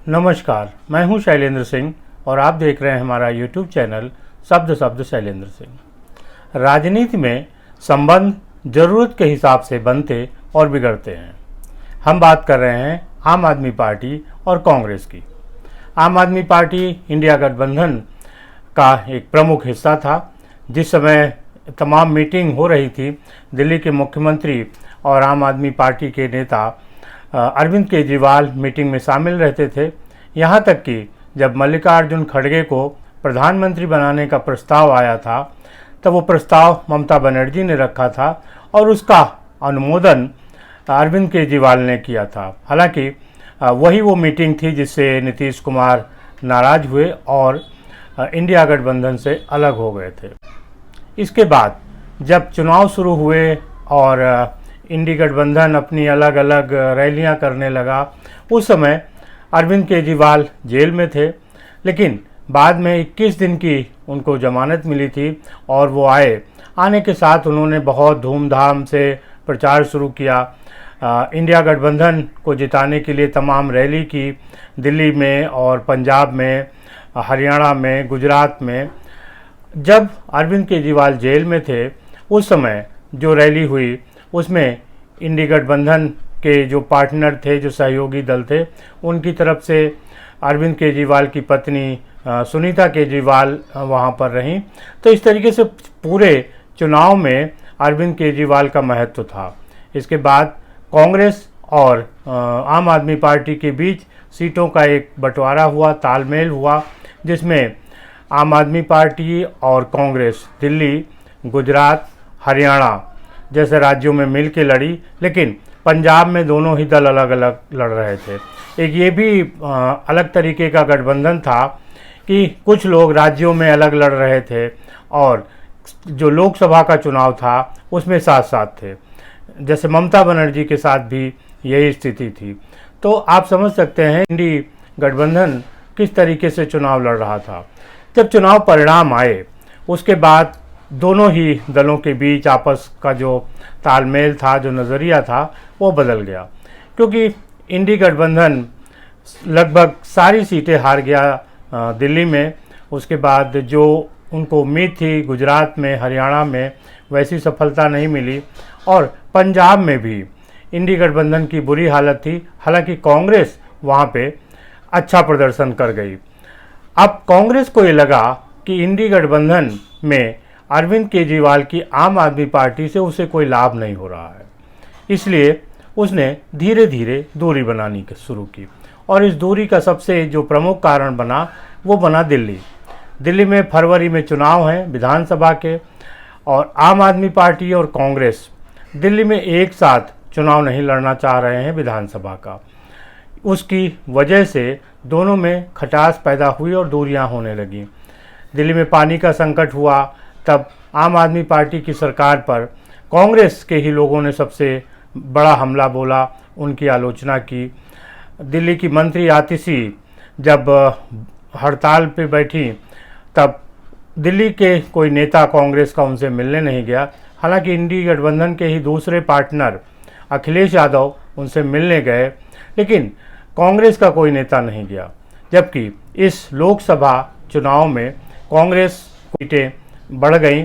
नमस्कार, मैं हूं शैलेंद्र सिंह और आप देख रहे हैं हमारा YouTube चैनल शब्द शब्द शैलेंद्र सिंह। राजनीति में संबंध जरूरत के हिसाब से बनते और बिगड़ते हैं। हम बात कर रहे हैं आम आदमी पार्टी और कांग्रेस की। आम आदमी पार्टी इंडिया गठबंधन का एक प्रमुख हिस्सा था। जिस समय तमाम मीटिंग हो रही थी, दिल्ली के मुख्यमंत्री और आम आदमी पार्टी के नेता अरविंद केजरीवाल मीटिंग में शामिल रहते थे। यहाँ तक कि जब मल्लिकार्जुन खड़गे को प्रधानमंत्री बनाने का प्रस्ताव आया था, तब वो प्रस्ताव ममता बनर्जी ने रखा था और उसका अनुमोदन अरविंद केजरीवाल ने किया था। हालांकि वही वो मीटिंग थी जिससे नीतीश कुमार नाराज हुए और इंडिया गठबंधन से अलग हो गए थे। इसके बाद जब चुनाव शुरू हुए और इंडी गठबंधन अपनी अलग अलग रैलियां करने लगा, उस समय अरविंद केजरीवाल जेल में थे, लेकिन बाद में 21 दिन की उनको जमानत मिली थी और वो आने के साथ उन्होंने बहुत धूमधाम से प्रचार शुरू किया। इंडिया गठबंधन को जिताने के लिए तमाम रैली की, दिल्ली में और पंजाब में, हरियाणा में, गुजरात में। जब अरविंद केजरीवाल जेल में थे, उस समय जो रैली हुई उसमें इंडी गठबंधन के जो पार्टनर थे, जो सहयोगी दल थे, उनकी तरफ से अरविंद केजरीवाल की पत्नी सुनीता केजरीवाल वहाँ पर रहीं। तो इस तरीके से पूरे चुनाव में अरविंद केजरीवाल का महत्व था। इसके बाद कांग्रेस और आम आदमी पार्टी के बीच सीटों का एक बंटवारा हुआ, तालमेल हुआ, जिसमें आम आदमी पार्टी और कांग्रेस दिल्ली, गुजरात, हरियाणा जैसे राज्यों में मिल के लड़ी, लेकिन पंजाब में दोनों ही दल अलग अलग लड़ रहे थे। एक ये भी अलग तरीके का गठबंधन था कि कुछ लोग राज्यों में अलग लड़ रहे थे और जो लोकसभा का चुनाव था उसमें साथ साथ थे। जैसे ममता बनर्जी के साथ भी यही स्थिति थी। तो आप समझ सकते हैं इंडी गठबंधन किस तरीके से चुनाव लड़ रहा था। जब चुनाव परिणाम आए, उसके बाद दोनों ही दलों के बीच आपस का जो तालमेल था, जो नज़रिया था, वो बदल गया, क्योंकि इंडी गठबंधन लगभग सारी सीटें हार गया दिल्ली में। उसके बाद जो उनको उम्मीद थी गुजरात में, हरियाणा में, वैसी सफलता नहीं मिली और पंजाब में भी इंडी गठबंधन की बुरी हालत थी। हालांकि कांग्रेस वहाँ पे अच्छा प्रदर्शन कर गई। अब कांग्रेस को ये लगा कि इंडी गठबंधन में अरविंद केजरीवाल की आम आदमी पार्टी से उसे कोई लाभ नहीं हो रहा है, इसलिए उसने धीरे धीरे दूरी बनानी शुरू की। और इस दूरी का सबसे जो प्रमुख कारण बना, वो बना दिल्ली। दिल्ली में फरवरी में चुनाव हैं विधानसभा के, और आम आदमी पार्टी और कांग्रेस दिल्ली में एक साथ चुनाव नहीं लड़ना चाह रहे हैं विधानसभा का। उसकी वजह से दोनों में खटास पैदा हुई और दूरियां होने लगीं। दिल्ली में पानी का संकट हुआ, तब आम आदमी पार्टी की सरकार पर कांग्रेस के ही लोगों ने सबसे बड़ा हमला बोला, उनकी आलोचना की। दिल्ली की मंत्री आतिशी जब हड़ताल पे बैठी, तब दिल्ली के कोई नेता कांग्रेस का उनसे मिलने नहीं गया। हालांकि इंडी गठबंधन के ही दूसरे पार्टनर अखिलेश यादव उनसे मिलने गए, लेकिन कांग्रेस का कोई नेता नहीं गया। जबकि इस लोकसभा चुनाव में कांग्रेस सीटें बढ़ गई,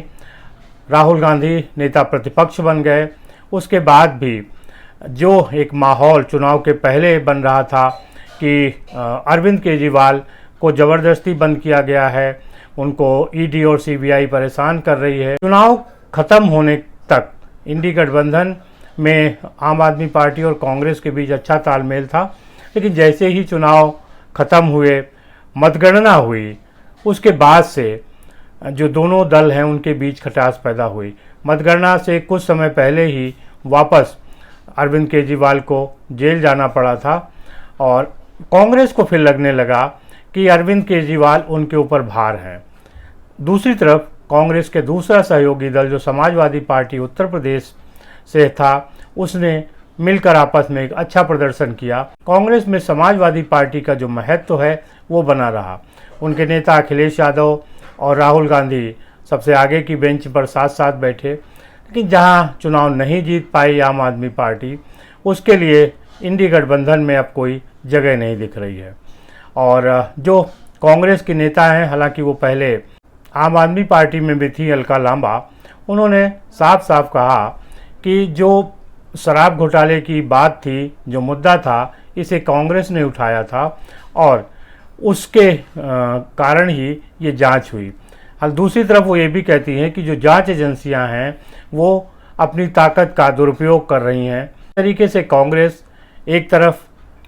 राहुल गांधी नेता प्रतिपक्ष बन गए। उसके बाद भी जो एक माहौल चुनाव के पहले बन रहा था कि अरविंद केजरीवाल को ज़बरदस्ती बंद किया गया है, उनको ईडी और सीबीआई परेशान कर रही है। चुनाव ख़त्म होने तक इंडी गठबंधन में आम आदमी पार्टी और कांग्रेस के बीच अच्छा तालमेल था, लेकिन जैसे ही चुनाव ख़त्म हुए, मतगणना हुई, उसके बाद से जो दोनों दल हैं उनके बीच खटास पैदा हुई। मतगणना से कुछ समय पहले ही वापस अरविंद केजरीवाल को जेल जाना पड़ा था और कांग्रेस को फिर लगने लगा कि अरविंद केजरीवाल उनके ऊपर भार हैं। दूसरी तरफ कांग्रेस के दूसरा सहयोगी दल जो समाजवादी पार्टी उत्तर प्रदेश से था, उसने मिलकर आपस में एक अच्छा प्रदर्शन किया। कांग्रेस में समाजवादी पार्टी का जो महत्व है वो बना रहा। उनके नेता अखिलेश यादव और राहुल गांधी सबसे आगे की बेंच पर साथ साथ बैठे, लेकिन जहां चुनाव नहीं जीत पाई आम आदमी पार्टी, उसके लिए इंडी गठबंधन में अब कोई जगह नहीं दिख रही है। और जो कांग्रेस के नेता हैं, हालांकि वो पहले आम आदमी पार्टी में भी थी, अलका लांबा, उन्होंने साफ साफ कहा कि जो शराब घोटाले की बात थी, जो मुद्दा था, इसे कांग्रेस ने उठाया था और उसके कारण ही ये जांच हुई। दूसरी तरफ वो ये भी कहती हैं कि जो जांच एजेंसियां हैं वो अपनी ताकत का दुरुपयोग कर रही हैं। इस तरीके से कांग्रेस एक तरफ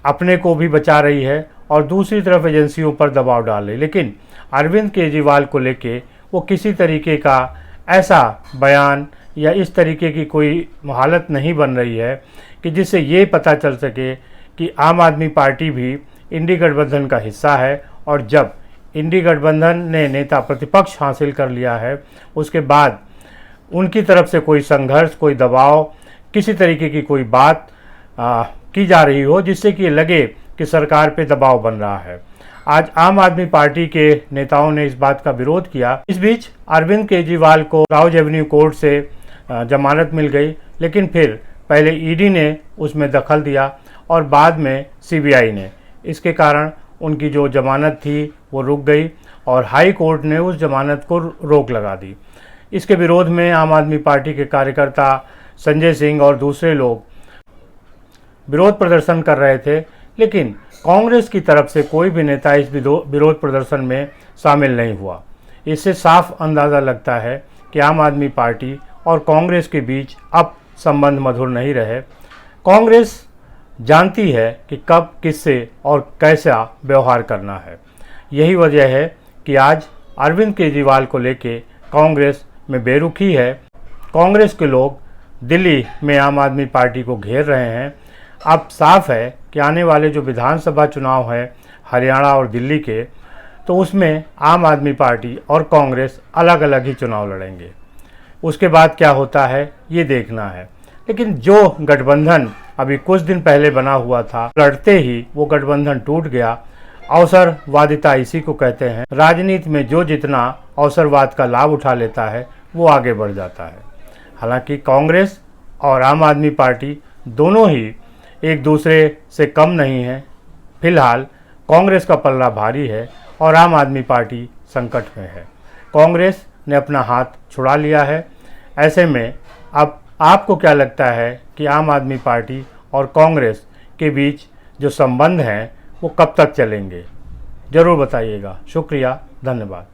अपने को भी बचा रही है और दूसरी तरफ एजेंसियों पर दबाव डाल रही। लेकिन अरविंद केजरीवाल को लेके वो किसी तरीके का ऐसा बयान या इस तरीके की कोई हालत नहीं बन रही है कि जिससे ये पता चल सके कि आम आदमी पार्टी भी इंडी गठबंधन का हिस्सा है, और जब इंडी गठबंधन ने नेता प्रतिपक्ष हासिल कर लिया है उसके बाद उनकी तरफ से कोई संघर्ष, कोई दबाव, किसी तरीके की कोई बात की जा रही हो जिससे कि लगे कि सरकार पे दबाव बन रहा है। आज आम आदमी पार्टी के नेताओं ने इस बात का विरोध किया। इस बीच अरविंद केजरीवाल को राउज एवेन्यू कोर्ट से जमानत मिल गई, लेकिन फिर पहले ईडी ने उसमें दखल दिया और बाद में सीबीआई ने। इसके कारण उनकी जो जमानत थी वो रुक गई और हाई कोर्ट ने उस जमानत को रोक लगा दी। इसके विरोध में आम आदमी पार्टी के कार्यकर्ता संजय सिंह और दूसरे लोग विरोध प्रदर्शन कर रहे थे, लेकिन कांग्रेस की तरफ से कोई भी नेता इस विरोध प्रदर्शन में शामिल नहीं हुआ। इससे साफ अंदाज़ा लगता है कि आम आदमी पार्टी और कांग्रेस के बीच अब संबंध मधुर नहीं रहे। कांग्रेस जानती है कि कब, किससे और कैसा व्यवहार करना है। यही वजह है कि आज अरविंद केजरीवाल को लेके कांग्रेस में बेरुखी है। कांग्रेस के लोग दिल्ली में आम आदमी पार्टी को घेर रहे हैं। अब साफ है कि आने वाले जो विधानसभा चुनाव है हरियाणा और दिल्ली के, तो उसमें आम आदमी पार्टी और कांग्रेस अलग अलग ही चुनाव लड़ेंगे। उसके बाद क्या होता है ये देखना है। लेकिन जो गठबंधन अभी कुछ दिन पहले बना हुआ था, लड़ते ही वो गठबंधन टूट गया। अवसरवादिता इसी को कहते हैं। राजनीति में जो जितना अवसरवाद का लाभ उठा लेता है वो आगे बढ़ जाता है। हालांकि कांग्रेस और आम आदमी पार्टी दोनों ही एक दूसरे से कम नहीं है। फिलहाल कांग्रेस का पल्ला भारी है और आम आदमी पार्टी संकट में है। कांग्रेस ने अपना हाथ छुड़ा लिया है। ऐसे में अब आपको क्या लगता है कि आम आदमी पार्टी और कांग्रेस के बीच जो संबंध हैं वो कब तक चलेंगे? ज़रूर बताइएगा। शुक्रिया, धन्यवाद।